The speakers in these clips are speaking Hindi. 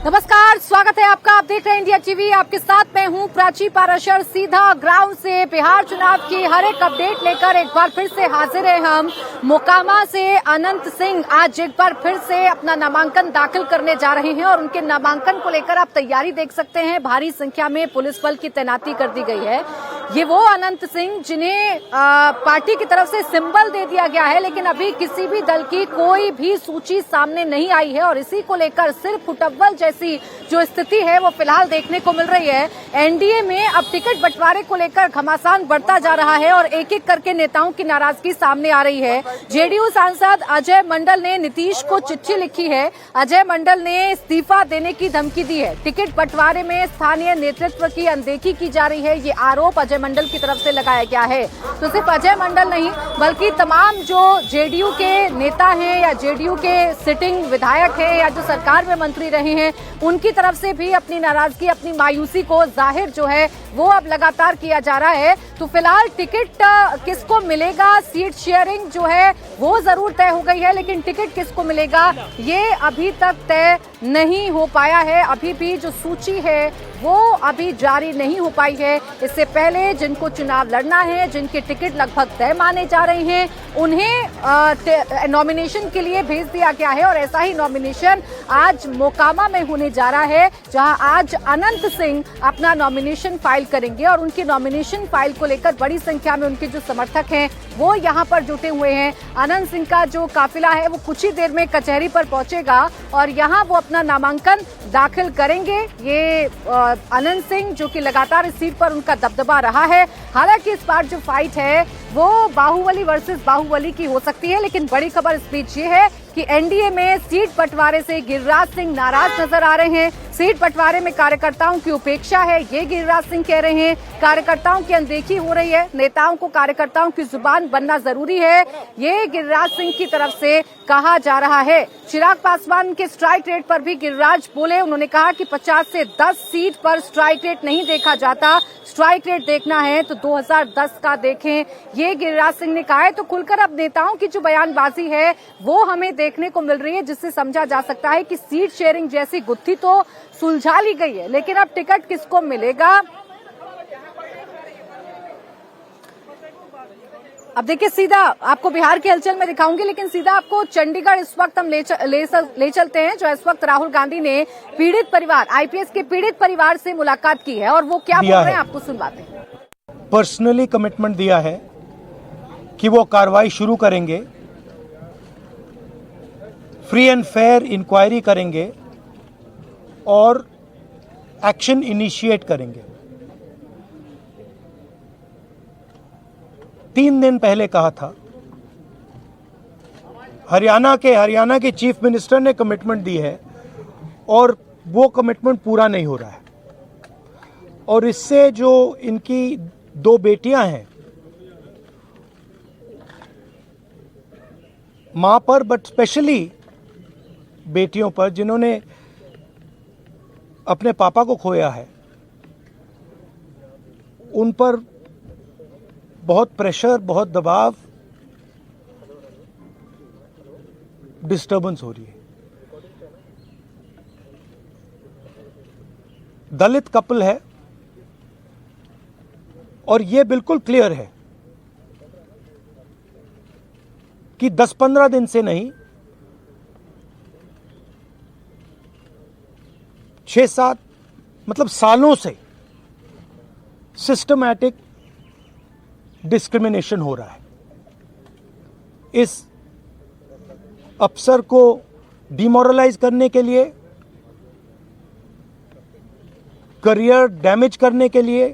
नमस्कार, स्वागत है आपका। आप देख रहे हैं इंडिया टीवी। आपके साथ मैं हूं प्राची पाराशर। सीधा ग्राउंड से बिहार चुनाव की हर एक अपडेट लेकर एक बार फिर से हाजिर हैं हम। मोकामा से अनंत सिंह आज एक बार फिर से अपना नामांकन दाखिल करने जा रहे हैं और उनके नामांकन को लेकर आप तैयारी देख सकते हैं। भारी संख्या में पुलिस बल की तैनाती कर दी गई है। ये वो अनंत सिंह जिन्हें पार्टी की तरफ से सिंबल दे दिया गया है, लेकिन अभी किसी भी दल की कोई भी सूची सामने नहीं आई है और इसी को लेकर सिर्फ फुटबॉल जैसी जो स्थिति है वो फिलहाल देखने को मिल रही है। एनडीए में अब टिकट बंटवारे को लेकर घमासान बढ़ता जा रहा है और एक एक करके नेताओं की नाराजगी सामने आ रही है। जेडीयू सांसद अजय मंडल ने नीतीश को चिट्ठी लिखी है। अजय मंडल ने इस्तीफा देने की धमकी दी है। टिकट बंटवारे में स्थानीय नेतृत्व की अनदेखी की जा रही है, ये आरोप अजय मंडल की तरफ से लगाया गया है। तो सिर्फ अजय मंडल नहीं बल्कि तमाम जो जेडीयू के नेता हैं या जेडीयू के सिटिंग विधायक हैं या जो सरकार में मंत्री रहे हैं, उनकी तरफ से भी अपनी नाराजगी, अपनी मायूसी को जाहिर जो है वो अब लगातार किया जा रहा है। तो फिलहाल टिकट किसको मिलेगा, सीट शेयरिंग जो है वो जरूर तय हो गई है, लेकिन टिकट किसको मिलेगा ये अभी तक तय नहीं हो पाया है। अभी भी जो सूची है वो अभी जारी नहीं हो पाई है। इससे पहले जिनको चुनाव लड़ना है, जिनके टिकट लगभग तय माने जा रहे हैं, उन्हें नॉमिनेशन के लिए भेज दिया गया है और ऐसा ही नॉमिनेशन आज मोकामा में होने जा रहा है, जहां आज अनंत सिंह अपना नॉमिनेशन फाइल करेंगे और उनकी नॉमिनेशन फाइल को लेकर बड़ी संख्या में उनके जो समर्थक हैं वो यहां पर जुटे हुए हैं। अनंत सिंह का जो काफिला है वो कुछ ही देर में कचहरी पर पहुंचेगा और यहां वो अपना नामांकन दाखिल करेंगे। ये अनंत सिंह जो कि लगातार इस सीट पर उनका दबदबा रहा है। हालांकि इस बार जो फाइट है वो बाहुबली वर्सेस बाहुबली की हो सकती है, लेकिन बड़ी खबर इस बीच ये है कि एनडीए में सीट बंटवारे से गिरिराज सिंह नाराज नजर आ रहे हैं। सीट बंटवारे में कार्यकर्ताओं की उपेक्षा है, ये गिरिराज सिंह कह रहे हैं। कार्यकर्ताओं की अनदेखी हो रही है, नेताओं को कार्यकर्ताओं की जुबान बनना जरूरी है, ये गिरिराज सिंह की तरफ से कहा जा रहा है। चिराग पासवान के स्ट्राइक रेट पर भी गिरिराज बोले। उन्होंने कहा कि 50 से 10 सीट पर स्ट्राइक रेट नहीं देखा जाता, स्ट्राइक रेट देखना है तो 2010 का देखें, ये गिरिराज सिंह ने कहा है। तो खुलकर अब नेताओं की जो बयानबाजी है वो हमें देखने को मिल रही है, जिससे समझा जा सकता है कि सीट शेयरिंग जैसी गुत्थी तो सुलझा ली गई है, लेकिन अब टिकट किसको मिलेगा। अब देखिए, सीधा आपको बिहार के हलचल में दिखाऊंगी, लेकिन सीधा आपको चंडीगढ़ इस वक्त हम ले चलते हैं, जो इस वक्त राहुल गांधी ने पीड़ित परिवार, आईपीएस के पीड़ित परिवार से मुलाकात की है और वो क्या बोल रहे हैं आपको सुनवाते हैं। पर्सनली कमिटमेंट दिया है कि वो कार्रवाई शुरू करेंगे, फ्री एंड फेयर इंक्वायरी करेंगे और एक्शन इनिशिएट करेंगे। 3 दिन पहले कहा था, हरियाणा के चीफ मिनिस्टर ने कमिटमेंट दी है और वो कमिटमेंट पूरा नहीं हो रहा है। और इससे जो इनकी 2 बेटियां हैं, मां पर बट स्पेशली बेटियों पर जिन्होंने अपने पापा को खोया है, उन पर बहुत प्रेशर, बहुत दबाव, डिस्टर्बेंस हो रही है। दलित कपल है और ये बिल्कुल क्लियर है कि 10-15 दिन से नहीं, 6-7 मतलब सालों से सिस्टमैटिक डिस्क्रिमिनेशन हो रहा है। इस अफसर को डिमोरलाइज करने के लिए, करियर डैमेज करने के लिए,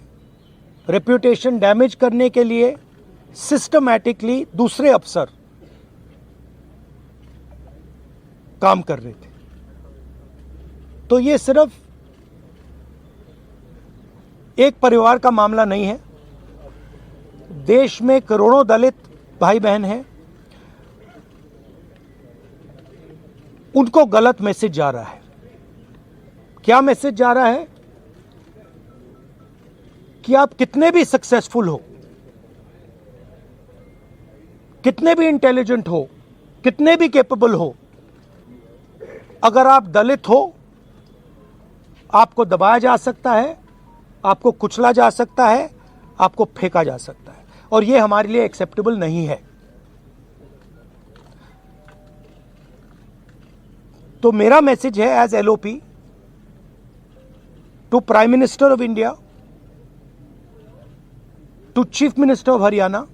रेप्यूटेशन डैमेज करने के लिए सिस्टमैटिकली दूसरे अफसर काम कर रहे थे। तो ये सिर्फ एक परिवार का मामला नहीं है, देश में करोड़ों दलित भाई बहन हैं, उनको गलत मैसेज जा रहा है। क्या मैसेज जा रहा है कि आप कितने भी सक्सेसफुल हो, कितने भी इंटेलिजेंट हो, कितने भी कैपेबल हो, अगर आप दलित हो आपको दबाया जा सकता है, आपको कुचला जा सकता है, आपको फेंका जा सकता है, और ये हमारे लिए एक्सेप्टेबल नहीं है। तो मेरा मैसेज है as LOP to prime minister of India, to chief minister of Haryana,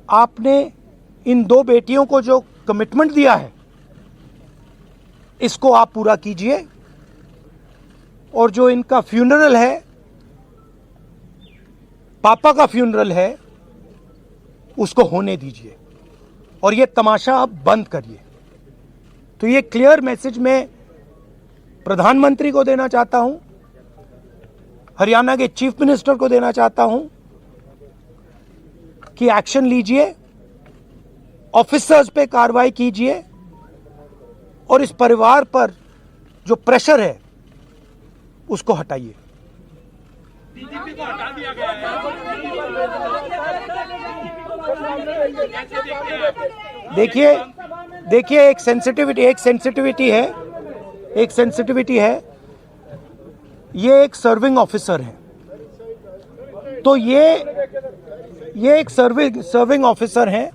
आपने इन दो बेटियों को जो कमिटमेंट दिया है इसको आप पूरा कीजिए, और जो इनका फ्यूनरल है, पापा का फ्यूनरल है, उसको होने दीजिए और ये तमाशा आप बंद करिए। तो ये क्लियर मैसेज मैं प्रधानमंत्री को देना चाहता हूं, हरियाणा के चीफ मिनिस्टर को देना चाहता हूं कि एक्शन लीजिए, ऑफिसर्स पे कार्रवाई कीजिए और इस परिवार पर जो प्रेशर है उसको हटाइए। डीजीपी को हटा दिया गया है। देखिए एक सेंसिटिविटी है, ये एक सर्विंग ऑफिसर है, तो ये एक सर्विंग ऑफिसर है।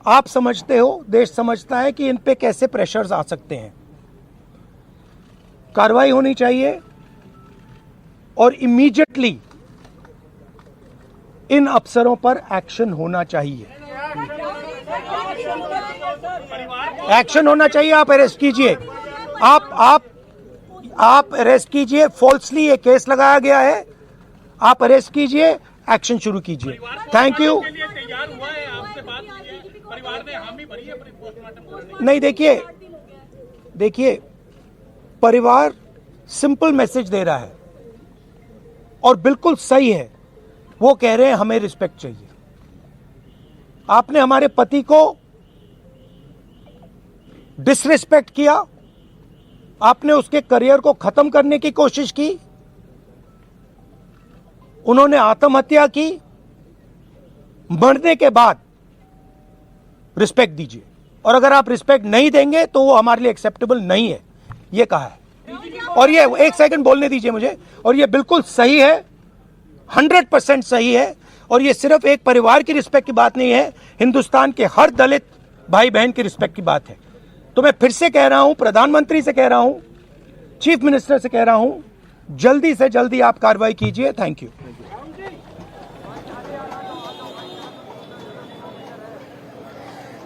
आप समझते हो, देश समझता है कि इन पे कैसे प्रेशर्स आ सकते हैं। कार्रवाई होनी चाहिए और इमीडिएटली इन अफसरों पर एक्शन होना चाहिए। एक्शन होना चाहिए। आप अरेस्ट कीजिए, आप अरेस्ट कीजिए। फॉल्सली ये केस लगाया गया है, आप अरेस्ट कीजिए, एक्शन शुरू कीजिए। Thank you. तैयार हुआ है, आपसे बात हुई है, परिवार ने हामी भरी है पोस्टमार्टम कराने। नहीं, देखिए परिवार सिंपल मैसेज दे रहा है और बिल्कुल सही है। वो कह रहे हैं हमें रिस्पेक्ट चाहिए। आपने हमारे पति को डिसरिस्पेक्ट किया, आपने उसके करियर को खत्म करने की कोशिश की, उन्होंने आत्महत्या की। मरने के बाद रिस्पेक्ट दीजिए, और अगर आप रिस्पेक्ट नहीं देंगे तो वो हमारे लिए एक्सेप्टेबल नहीं है, ये कहा है। और ये एक सेकंड बोलने दीजिए मुझे, और ये बिल्कुल सही है, 100% सही है। और ये सिर्फ एक परिवार की रिस्पेक्ट की बात नहीं है, हिंदुस्तान के हर दलित भाई बहन की रिस्पेक्ट की बात है। तो मैं फिर से कह रहा हूं, प्रधानमंत्री से कह रहा हूं, चीफ मिनिस्टर से कह रहा हूं, जल्दी से जल्दी आप कार्रवाई कीजिए। Thank you.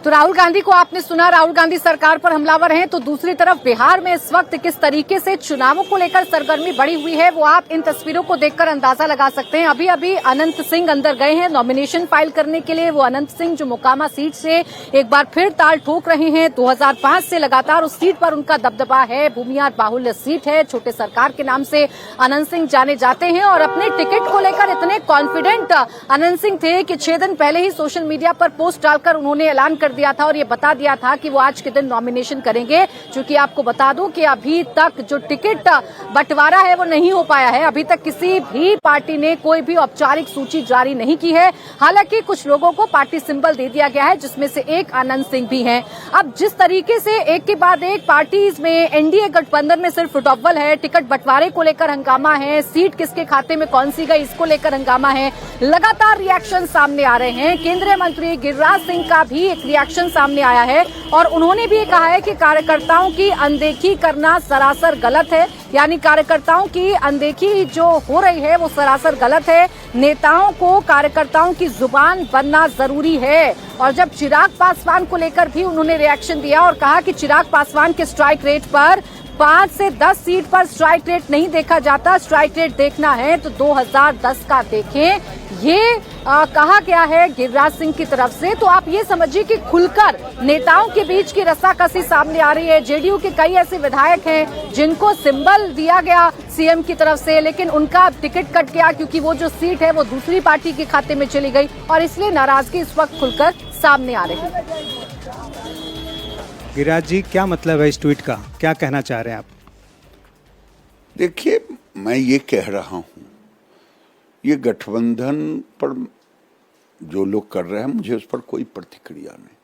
तो राहुल गांधी को आपने सुना, राहुल गांधी सरकार पर हमलावर हैं। तो दूसरी तरफ बिहार में इस वक्त किस तरीके से चुनावों को लेकर सरगर्मी बढ़ी हुई है वो आप इन तस्वीरों को देखकर अंदाजा लगा सकते हैं। अभी अभी अनंत सिंह अंदर गए हैं नॉमिनेशन फाइल करने के लिए। वो अनंत सिंह जो मोकामा सीट से एक बार फिर ताल ठोक रहे हैं। 2005 से लगातार उस सीट पर उनका दबदबा है। भूमियार बाहुल्य सीट है, छोटे सरकार के नाम से अनंत सिंह जाने जाते हैं और अपने टिकट को लेकर इतने कॉन्फिडेंट अनंत सिंह थे कि 6 दिन पहले ही सोशल मीडिया पर पोस्ट डालकर उन्होंने ऐलान कर दिया था और ये बता दिया था कि वो आज के दिन नॉमिनेशन करेंगे। क्योंकि आपको बता दूं कि अभी तक जो टिकट बंटवारा है वो नहीं हो पाया है। अभी तक किसी भी पार्टी ने कोई भी औपचारिक सूची जारी नहीं की है। हालांकि कुछ लोगों को पार्टी सिंबल दे दिया गया है, जिसमें से एक आनंद सिंह भी हैं। अब जिस तरीके से एक के बाद एक पार्टीज में एनडीए गठबंधन में सिर्फ डबल है, टिकट बंटवारे को लेकर हंगामा है, सीट किसके खाते में कौन सी गई इसको लेकर हंगामा है, लगातार रिएक्शन सामने आ रहे हैं। केंद्रीय मंत्री गिरिराज सिंह का भी एक रिएक्शन सामने आया है और उन्होंने भी कहा है कि कार्यकर्ताओं की अनदेखी करना सरासर गलत है। यानी कार्यकर्ताओं की अनदेखी जो हो रही है वो सरासर गलत है। नेताओं को कार्यकर्ताओं की जुबान बनना जरूरी है। और जब चिराग पासवान को लेकर भी उन्होंने रिएक्शन दिया और कहा कि चिराग पासवान के स्ट्राइक रेट पर 5 से 10 सीट पर स्ट्राइक रेट नहीं देखा जाता, स्ट्राइक रेट देखना है तो 2010 का देखें, ये कहा गया है गिरिराज सिंह की तरफ से। तो आप ये समझिए कि खुलकर नेताओं के बीच की रस्साकसी सामने आ रही है। जेडीयू के कई ऐसे विधायक हैं जिनको सिंबल दिया गया सीएम की तरफ से, लेकिन उनका टिकट कट गया क्योंकि वो जो सीट है वो दूसरी पार्टी के खाते में चली गई और इसलिए नाराजगी इस वक्त खुलकर सामने आ रही है। गिरिराज जी, क्या मतलब है इस ट्वीट का, क्या कहना चाह रहे हैं आप? देखिए, मैं ये कह रहा हूँ, ये गठबंधन पर जो लोग कर रहे हैं मुझे उस पर कोई प्रतिक्रिया नहीं।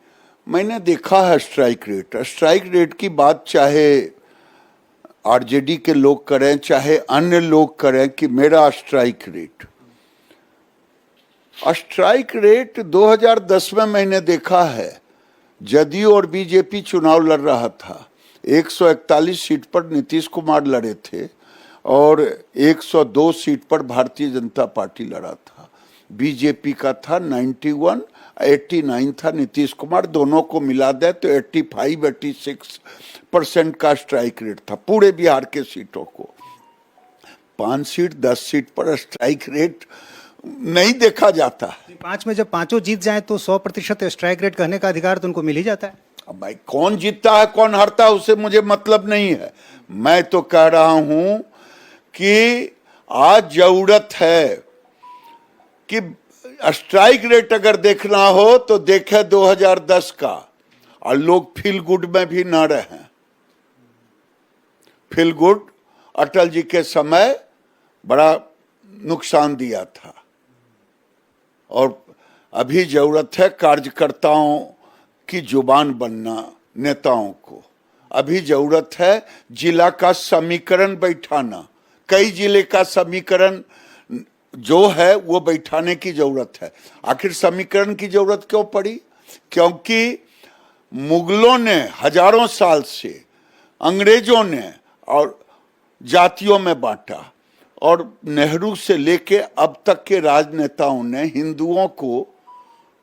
मैंने देखा है स्ट्राइक रेट की बात चाहे आरजेडी के लोग करें चाहे अन्य लोग करें कि मेरा स्ट्राइक रेट 2010 में मैंने देखा है, जदयू और बीजेपी चुनाव लड़ रहा था, 141 सीट पर नीतीश कुमार लड़े थे और 102 सीट पर भारतीय जनता पार्टी लड़ा था। बीजेपी का था 91, 89 था नीतीश कुमार, दोनों को मिला दे तो 85-86% का स्ट्राइक रेट था पूरे बिहार के सीटों को। 5 सीट 10 सीट पर स्ट्राइक रेट नहीं देखा जाता है। 5 में जब पांचों जीत जाए तो 100% स्ट्राइक रेट कहने का अधिकार तो उनको मिल ही जाता है। अब भाई कौन जीतता है कौन हारता है उससे मुझे मतलब नहीं है। मैं तो कह रहा हूं कि आज जरूरत है कि स्ट्राइक रेट अगर देखना हो तो देखे 2010 का, और लोग फील गुड में भी न रहे। फील गुड अटल जी के समय बड़ा नुकसान दिया था, और अभी जरूरत है कार्यकर्ताओं की जुबान बनना, नेताओं को। अभी जरूरत है जिला का समीकरण बैठाना, कई जिले का समीकरण जो है वो बैठाने की जरूरत है। आखिर समीकरण की जरूरत क्यों पड़ी? क्योंकि मुगलों ने हजारों साल से, अंग्रेजों ने और जातियों में बांटा, और नेहरू से लेके अब तक के राजनेताओं ने हिंदुओं को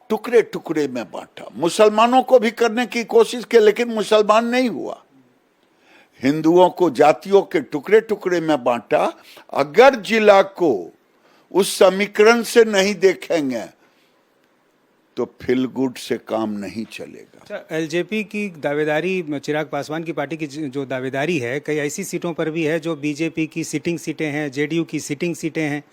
टुकड़े टुकड़े में बांटा। मुसलमानों को भी करने की कोशिश की लेकिन मुसलमान नहीं हुआ। हिंदुओं को जातियों के टुकड़े टुकड़े में बांटा। अगर जिला को उस समीकरण से नहीं देखेंगे तो फील गुड से काम नहीं चलेगा। अच्छा, एलजेपी की दावेदारी, चिराग पासवान की पार्टी की जो दावेदारी है, कई ऐसी सीटों पर भी है जो बीजेपी की सिटिंग सीटें हैं, जेडीयू की सिटिंग सीटें हैं,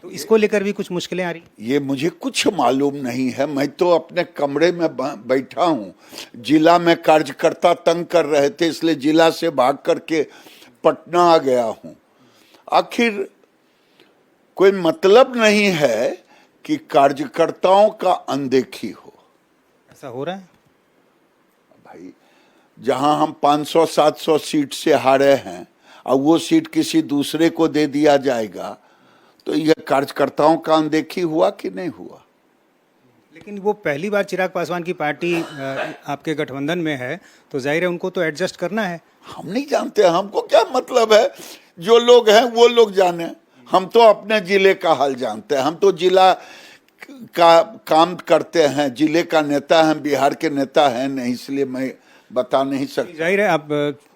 तो इसको लेकर भी कुछ मुश्किलें आ रही? ये मुझे कुछ मालूम नहीं है। मैं तो अपने कमरे में बैठा हूँ। जिला में कार्यकर्ता तंग कर रहे थे इसलिए जिला से भाग करके पटना आ गया हूँ। आखिर कोई मतलब नहीं है कि कार्यकर्ताओं का अनदेखी हो। ऐसा हो रहा है भाई। जहां हम 500-700 सीट से हारे हैं और वो सीट किसी दूसरे को दे दिया जाएगा तो यह कार्यकर्ताओं का अनदेखी हुआ कि नहीं हुआ? लेकिन वो पहली बार चिराग पासवान की पार्टी आपके गठबंधन में है तो जाहिर है उनको तो एडजस्ट करना है। हम नहीं जानते, हमको क्या मतलब है, जो लोग हैं वो लोग जाने। हम तो अपने जिले का हाल जानते हैं। हम तो जिला का काम करते हैं, जिले का नेता हैं, बिहार के नेता हैं नहीं, इसलिए मैं बता नहीं सकता। जाहिर है आप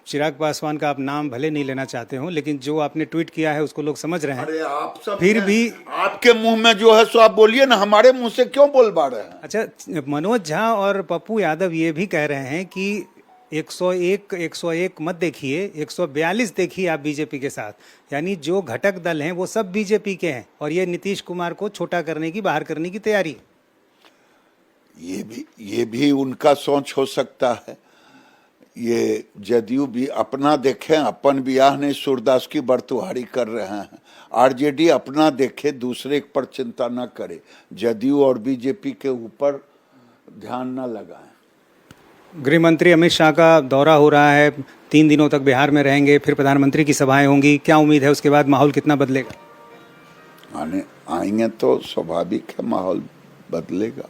चिराग पासवान का आप नाम भले नहीं लेना चाहते हो, लेकिन जो आपने ट्वीट किया है उसको लोग समझ रहे हैं। अरे आप सब फिर भी आपके मुंह में जो है सो आप बोलिए ना, हमारे मुंह से क्यों बोलवा रहे हैं? अच्छा, मनोज झा और पप्पू यादव ये भी कह रहे हैं कि 101 मत देखिए, 142 देखिए आप बीजेपी के साथ, यानी जो घटक दल हैं वो सब बीजेपी के हैं और ये नीतीश कुमार को छोटा करने की, बाहर करने की तैयारी है। ये भी उनका सोच हो सकता है। ये जदयू भी अपना देखें, अपन बियाह ने सूरदास की बरतुहारी कर रहे हैं। आरजेडी अपना देखे, दूसरे पर चिंता न करे, जदयू और बीजेपी के ऊपर ध्यान न लगाएं। गृह मंत्री अमित शाह का दौरा हो रहा है, 3 दिनों तक बिहार में रहेंगे, फिर प्रधानमंत्री की सभाएं होंगी, क्या उम्मीद है उसके बाद माहौल कितना बदलेगा? आएंगे तो स्वाभाविक है माहौल बदलेगा।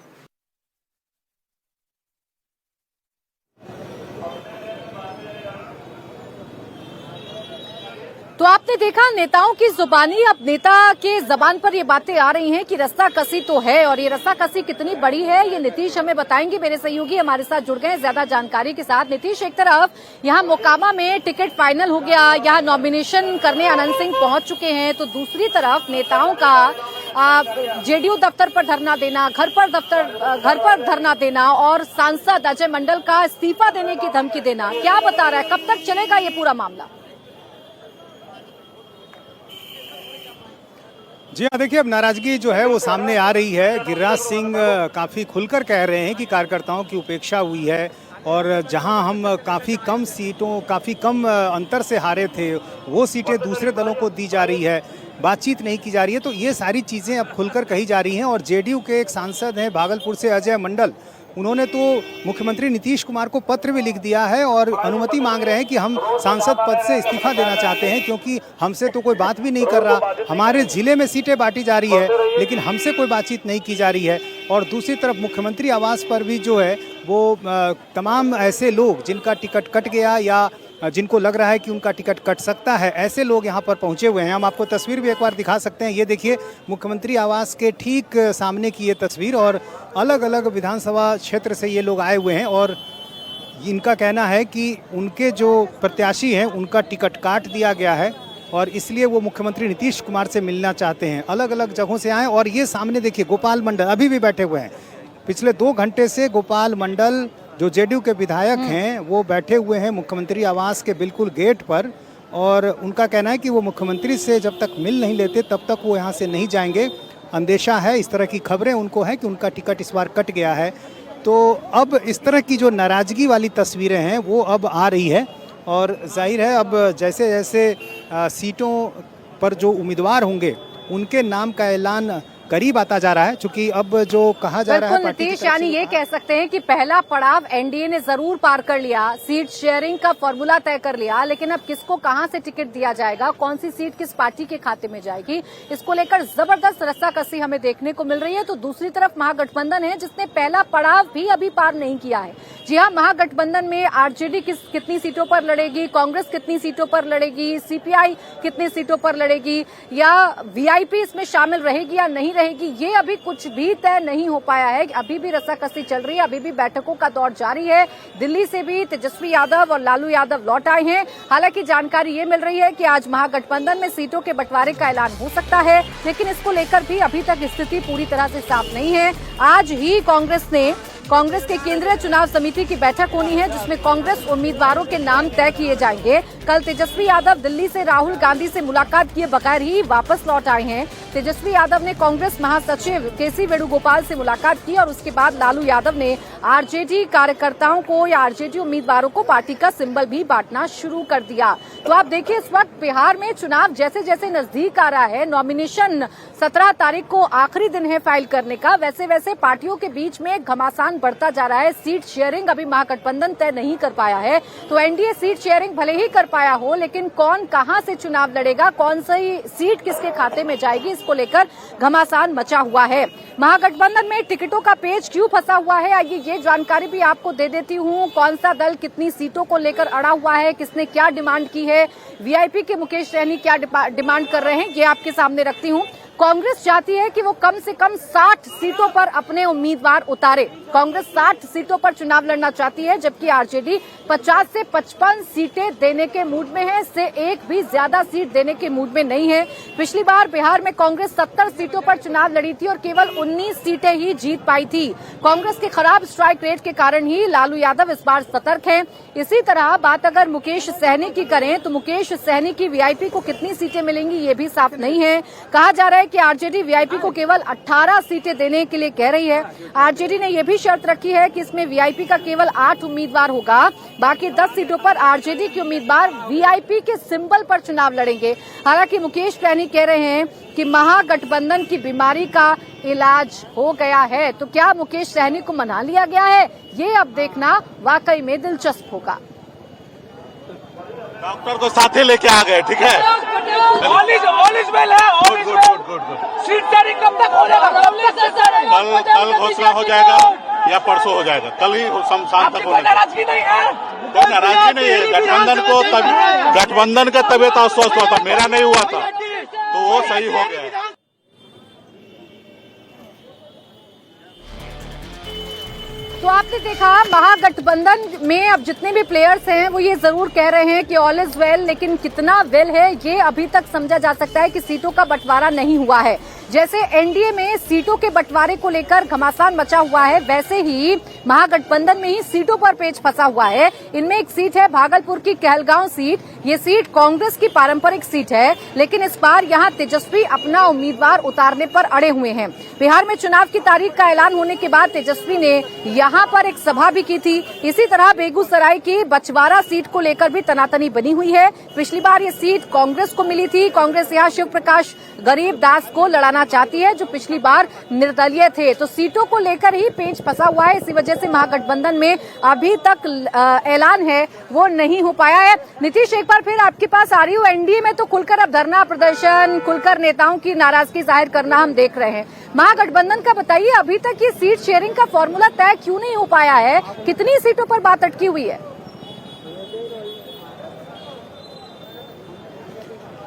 तो आपने देखा नेताओं की जुबानी, अब नेता के जबान पर ये बातें आ रही हैं कि रस्सा कसी तो है, और ये रस्सा कसी कितनी बड़ी है ये नीतीश हमें बताएंगे। मेरे सहयोगी हमारे साथ जुड़ गए हैं ज्यादा जानकारी के साथ। नीतीश, एक तरफ यहाँ मोकामा में टिकट फाइनल हो गया, यहाँ नॉमिनेशन करने आनंद सिंह पहुंच चुके हैं, तो दूसरी तरफ नेताओं का जेडीयू दफ्तर पर धरना देना, घर पर धरना देना, और सांसद अजय मंडल का इस्तीफा देने की धमकी देना, क्या बता रहा है, कब तक चलेगा ये पूरा मामला? जी हाँ, देखिए अब नाराजगी जो है वो सामने आ रही है। गिरिराज सिंह काफ़ी खुलकर कह रहे हैं कि कार्यकर्ताओं की उपेक्षा हुई है और जहां हम काफ़ी कम सीटों, काफ़ी कम अंतर से हारे थे, वो सीटें दूसरे दलों को दी जा रही है, बातचीत नहीं की जा रही है। तो ये सारी चीज़ें अब खुलकर कही जा रही हैं। और जेडीयू के एक सांसद हैं भागलपुर से, अजय मंडल, उन्होंने तो मुख्यमंत्री नीतीश कुमार को पत्र भी लिख दिया है और अनुमति मांग रहे हैं कि हम सांसद पद से इस्तीफा देना चाहते हैं, क्योंकि हमसे तो कोई बात भी नहीं कर रहा। हमारे जिले में सीटें बांटी जा रही है लेकिन हमसे कोई बातचीत नहीं की जा रही है। और दूसरी तरफ मुख्यमंत्री आवास पर भी जो है वो तमाम ऐसे लोग जिनका टिकट कट गया या जिनको लग रहा है कि उनका टिकट कट सकता है, ऐसे लोग यहाँ पर पहुँचे हुए हैं। हम आपको तस्वीर भी एक बार दिखा सकते हैं। ये देखिए मुख्यमंत्री आवास के ठीक सामने की ये तस्वीर, और अलग अलग विधानसभा क्षेत्र से ये लोग आए हुए हैं और इनका कहना है कि उनके जो प्रत्याशी हैं उनका टिकट काट दिया गया है और इसलिए वो मुख्यमंत्री नीतीश कुमार से मिलना चाहते हैं। अलग अलग जगहों से आए और ये सामने देखिए गोपाल मंडल अभी भी बैठे हुए हैं। पिछले 2 घंटे से गोपाल मंडल जो जेडीयू के विधायक हैं वो बैठे हुए हैं मुख्यमंत्री आवास के बिल्कुल गेट पर, और उनका कहना है कि वो मुख्यमंत्री से जब तक मिल नहीं लेते तब तक वो यहाँ से नहीं जाएंगे। अंदेशा है, इस तरह की खबरें उनको हैं कि उनका टिकट इस बार कट गया है। तो अब इस तरह की जो नाराज़गी वाली तस्वीरें हैं वो अब आ रही है और जाहिर है अब जैसे जैसे सीटों पर जो उम्मीदवार होंगे उनके नाम का ऐलान करीब आता जा रहा है, क्योंकि अब जो कहा जा रहा है नीतीश, यानी ये कह सकते हैं कि पहला पड़ाव एनडीए ने जरूर पार कर लिया, सीट शेयरिंग का फॉर्मूला तय कर लिया, लेकिन अब किसको कहां से टिकट दिया जाएगा, कौन सी सीट किस पार्टी के खाते में जाएगी, इसको लेकर जबरदस्त रस्साकसी हमें देखने को मिल रही है। तो दूसरी तरफ महागठबंधन है जिसने पहला पड़ाव भी अभी पार नहीं किया है। जी हाँ, महागठबंधन में आरजेडी कितनी सीटों पर लड़ेगी, कांग्रेस कितनी सीटों पर लड़ेगी, सीपीआई कितनी सीटों पर लड़ेगी, या वीआईपी इसमें शामिल रहेगी या नहीं रहेगी, ये अभी कुछ भी तय नहीं हो पाया है। अभी भी रस्साकसी चल रही है, अभी भी बैठकों का दौर जारी है। दिल्ली से भी तेजस्वी यादव और लालू यादव लौट आए हैं। हालांकि जानकारी ये मिल रही है कि आज महागठबंधन में सीटों के बंटवारे का ऐलान हो सकता है, लेकिन इसको लेकर भी अभी तक स्थिति पूरी तरह से साफ नहीं है। आज ही कांग्रेस के केंद्रीय चुनाव समिति की बैठक होनी है जिसमें कांग्रेस उम्मीदवारों के नाम तय किए जाएंगे। कल तेजस्वी यादव दिल्ली से राहुल गांधी से मुलाकात किए बगैर ही वापस लौट आए हैं। तेजस्वी यादव ने कांग्रेस महासचिव केसी वेणुगोपाल से मुलाकात की और उसके बाद लालू यादव ने आरजेडी कार्यकर्ताओं को या आरजेडी उम्मीदवारों को पार्टी का सिंबल भी बांटना शुरू कर दिया। तो आप देखिए इस वक्त बिहार में चुनाव जैसे जैसे नजदीक आ रहा है, नॉमिनेशन 17 तारीख को आखिरी दिन है फाइल करने का, वैसे वैसे पार्टियों के बीच में घमासान बढ़ता जा रहा है। सीट शेयरिंग अभी महागठबंधन तय नहीं कर पाया है, तो एनडीए सीट शेयरिंग भले ही कर पाया हो, लेकिन कौन कहां से चुनाव लड़ेगा, कौन सी सीट किसके खाते में जाएगी, इसको लेकर घमासान मचा हुआ है। महागठबंधन में टिकटों का पेच क्यों फंसा हुआ है, आइए ये जानकारी भी आपको दे देती हूँ। कौन सा दल कितनी सीटों को लेकर अड़ा हुआ है, किसने क्या डिमांड की है, वीआईपी के मुकेश सहनी क्या डिमांड कर रहे हैं, ये आपके सामने रखती हूँ। कांग्रेस चाहती है कि वो कम से कम 60 सीटों पर अपने उम्मीदवार उतारे। कांग्रेस 60 सीटों पर चुनाव लड़ना चाहती है, जबकि आरजेडी 50 से 55 सीटें देने के मूड में है, इससे एक भी ज्यादा सीट देने के मूड में नहीं है। पिछली बार बिहार में कांग्रेस 70 सीटों पर चुनाव लड़ी थी और केवल 19 सीटें ही जीत पाई थी। कांग्रेस के खराब स्ट्राइक रेट के कारण ही लालू यादव इस बार सतर्क हैं। इसी तरह बात अगर मुकेश सहनी की करें तो मुकेश सहनी की वीआईपी को कितनी सीटें मिलेंगी ये भी साफ नहीं है। कहा जा रहा है कि आरजेडी वीआईपी को केवल 18 सीटें देने के लिए कह रही है। आरजेडी ने यह भी शर्त रखी है कि इसमें वीआईपी का केवल 8 उम्मीदवार होगा, बाकी 10 सीटों पर आरजेडी के उम्मीदवार वीआईपी के सिंबल पर चुनाव लड़ेंगे। हालांकि मुकेश सहनी कह रहे हैं कि महागठबंधन की बीमारी का इलाज हो गया है। तो क्या मुकेश सहनी को मना लिया गया है, ये अब देखना वाकई में दिलचस्प होगा। डॉक्टर को साथ ही लेके आ गए, ठीक है। सीट शेयरिंग कब तक हो जाएगा? कल घोषणा हो जाएगा या परसों हो जाएगा, कल ही शाम तक होगा। नाराजगी नहीं है, कोई नाराजगी नहीं है। गठबंधन का तबियत अस्वस्थ हुआ था, मेरा नहीं हुआ था, तो वो सही हो गया है। तो आपने देखा महागठबंधन में अब जितने भी प्लेयर्स हैं वो ये जरूर कह रहे हैं कि ऑल इज वेल, लेकिन कितना वेल है ये अभी तक समझा जा सकता है कि सीटों का बंटवारा नहीं हुआ है। जैसे एनडीए में सीटों के बंटवारे को लेकर घमासान मचा हुआ है, वैसे ही महागठबंधन में ही सीटों पर पेच फंसा हुआ है। इनमें एक सीट है भागलपुर की कहलगांव सीट, ये सीट कांग्रेस की पारंपरिक सीट है, लेकिन इस बार यहां तेजस्वी अपना उम्मीदवार उतारने पर अड़े हुए हैं। बिहार में चुनाव की तारीख का ऐलान होने के बाद तेजस्वी ने यहां पर एक सभा भी की थी। इसी तरह बेगूसराय की बछवाड़ा सीट को लेकर भी तनातनी बनी हुई है। पिछली बार ये सीट कांग्रेस को मिली थी, कांग्रेस यहां शिव प्रकाश गरीब दास को लड़ाना जाना चाहती है, जो पिछली बार निर्दलीय थे। तो सीटों को लेकर ही पेंच फंसा हुआ है, इसी वजह से महागठबंधन में अभी तक ऐलान है वो नहीं हो पाया है। नीतीश, एक बार फिर आपके पास आ रही हूँ। एनडीए में तो खुलकर अब धरना प्रदर्शन, खुलकर नेताओं की नाराजगी जाहिर करना हम देख रहे हैं। महागठबंधन का बताइए, अभी तक ये सीट शेयरिंग का फॉर्मूला तय क्यों नहीं हो पाया है? कितनी सीटों पर बात अटकी हुई है?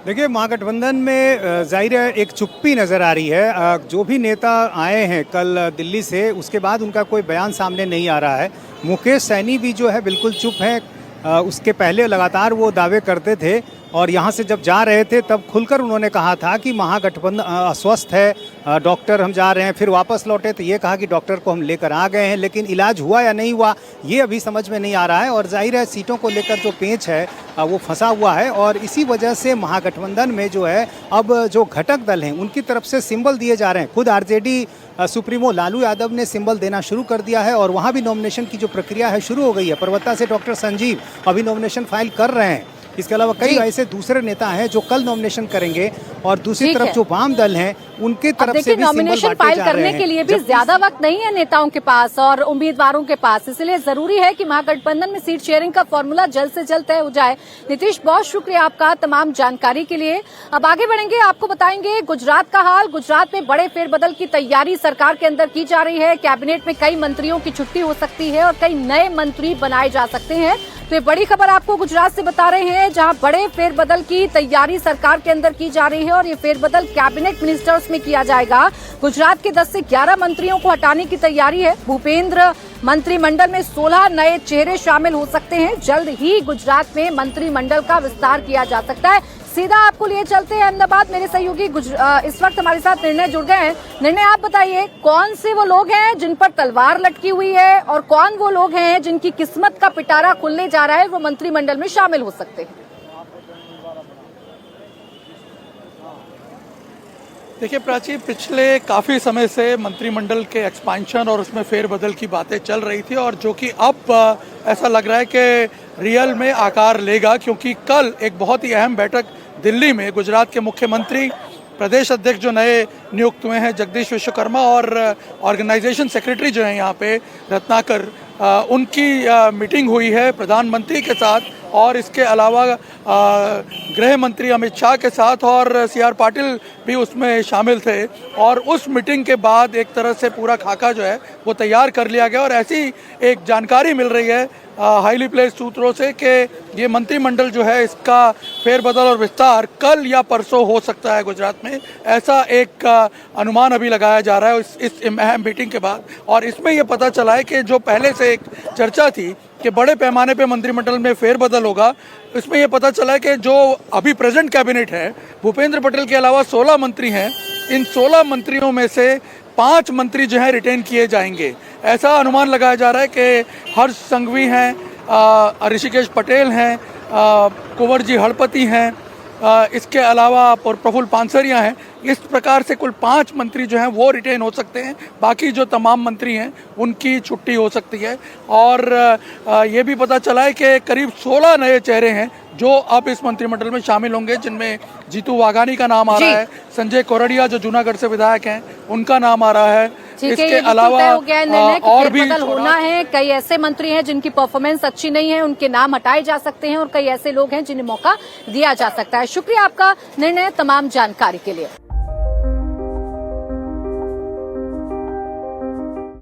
देखिए, महागठबंधन में जाहिर है एक चुप्पी नज़र आ रही है। जो भी नेता आए हैं कल दिल्ली से, उसके बाद उनका कोई बयान सामने नहीं आ रहा है। मुकेश सैनी भी जो है बिल्कुल चुप है। उसके पहले लगातार वो दावे करते थे और यहाँ से जब जा रहे थे तब खुलकर उन्होंने कहा था कि महागठबंधन अस्वस्थ है, डॉक्टर हम जा रहे हैं। फिर वापस लौटे तो ये कहा कि डॉक्टर को हम लेकर आ गए हैं, लेकिन इलाज हुआ या नहीं हुआ ये अभी समझ में नहीं आ रहा है। और जाहिर है सीटों को लेकर जो पेंच है वो फंसा हुआ है और इसी वजह से महागठबंधन में जो है अब जो घटक दल हैं उनकी तरफ से सिंबल दिए जा रहे हैं। खुद आरजेडी सुप्रीमो लालू यादव ने सिंबल देना शुरू कर दिया है और वहाँ भी नॉमिनेशन की जो प्रक्रिया है शुरू हो गई है। परवत्ता से डॉक्टर संजीव अभी नॉमिनेशन फाइल कर रहे हैं। इसके अलावा कई ऐसे दूसरे नेता हैं जो कल नॉमिनेशन करेंगे और दूसरी तरफ जो वाम दल हैं उनके तरफ से भी नॉमिनेशन फाइल करने के लिए भी ज्यादा वक्त नहीं है नेताओं के पास और उम्मीदवारों के पास, इसलिए जरूरी है कि महागठबंधन में सीट शेयरिंग का फॉर्मूला जल्द से जल्द तय हो जाए। नीतीश, बहुत शुक्रिया आपका तमाम जानकारी के लिए। अब आगे बढ़ेंगे, आपको बताएंगे गुजरात का हाल। गुजरात में बड़े फेरबदल की तैयारी सरकार के अंदर की जा रही है। कैबिनेट में कई मंत्रियों की छुट्टी हो सकती है और कई नए मंत्री बनाए जा सकते हैं। तो ये बड़ी खबर आपको गुजरात से बता रहे हैं, जहां बड़े फेरबदल की तैयारी सरकार के अंदर की जा रही है और ये फेरबदल कैबिनेट मिनिस्टर्स में किया जाएगा। गुजरात के 10 से 11 मंत्रियों को हटाने की तैयारी है। भूपेंद्र मंत्रिमंडल में 16 नए चेहरे शामिल हो सकते हैं। जल्द ही गुजरात में मंत्रिमंडल का विस्तार किया जा सकता है। सीधा आपको लिए चलते हैं अहमदाबाद। मेरे सहयोगी इस वक्त हमारे साथ निर्णय जुड़ गए हैं। निर्णय, आप बताइए, कौन से वो लोग हैं जिन पर तलवार लटकी हुई है और कौन वो लोग हैं जिनकी किस्मत का पिटारा खुलने जा रहा है, वो मंत्रिमंडल में शामिल हो सकते हैं? देखिए प्राची, पिछले काफ़ी समय से मंत्रिमंडल के एक्सपेंशन और उसमें फेरबदल की बातें चल रही थी और जो कि अब ऐसा लग रहा है कि रियल में आकार लेगा, क्योंकि कल एक बहुत ही अहम बैठक दिल्ली में गुजरात के मुख्यमंत्री, प्रदेश अध्यक्ष जो नए नियुक्त हुए हैं जगदीश विश्वकर्मा और ऑर्गेनाइजेशन सेक्रेटरी जो है यहाँ पे रत्नाकर, उनकी मीटिंग हुई है प्रधानमंत्री के साथ और इसके अलावा गृह मंत्री अमित शाह के साथ और CR पाटिल भी उसमें शामिल थे। और उस मीटिंग के बाद एक तरह से पूरा खाका जो है वो तैयार कर लिया गया और ऐसी एक जानकारी मिल रही है हाईली प्लेस्ड सूत्रों से कि ये मंत्रिमंडल जो है इसका फेरबदल और विस्तार कल या परसों हो सकता है गुजरात में। ऐसा एक अनुमान अभी लगाया जा रहा है इस अहम मीटिंग के बाद। और इसमें ये पता चला है कि जो पहले से एक चर्चा थी कि बड़े पैमाने पे मंत्रिमंडल में फेरबदल होगा, इसमें यह पता चला है कि जो अभी प्रेजेंट कैबिनेट है, भूपेंद्र पटेल के अलावा 16 मंत्री हैं। इन 16 मंत्रियों में से 5 मंत्री जो हैं रिटेन किए जाएंगे। ऐसा अनुमान लगाया जा रहा है कि हर्ष संघवी हैं, ऋषिकेश पटेल हैं, कुंवर जी हड़पति हैं, इसके अलावा प्रफुल्ल पानसरिया हैं। इस प्रकार से कुल 5 मंत्री जो हैं वो रिटेन हो सकते हैं। बाकी जो तमाम मंत्री हैं उनकी छुट्टी हो सकती है। और ये भी पता चला है कि करीब 16 नए चेहरे हैं जो अब इस मंत्रिमंडल में शामिल होंगे, जिनमें जीतू वाघानी का नाम आ रहा है, संजय कोरडिया जो जूनागढ़ से विधायक हैं उनका नाम आ रहा है। इसके अलावा और भी होना है। कई ऐसे मंत्री हैं जिनकी परफॉर्मेंस अच्छी नहीं है, उनके नाम हटाए जा सकते हैं और कई ऐसे लोग हैं जिन्हें मौका दिया जा सकता है। शुक्रिया आपका निर्णय, तमाम जानकारी के लिए।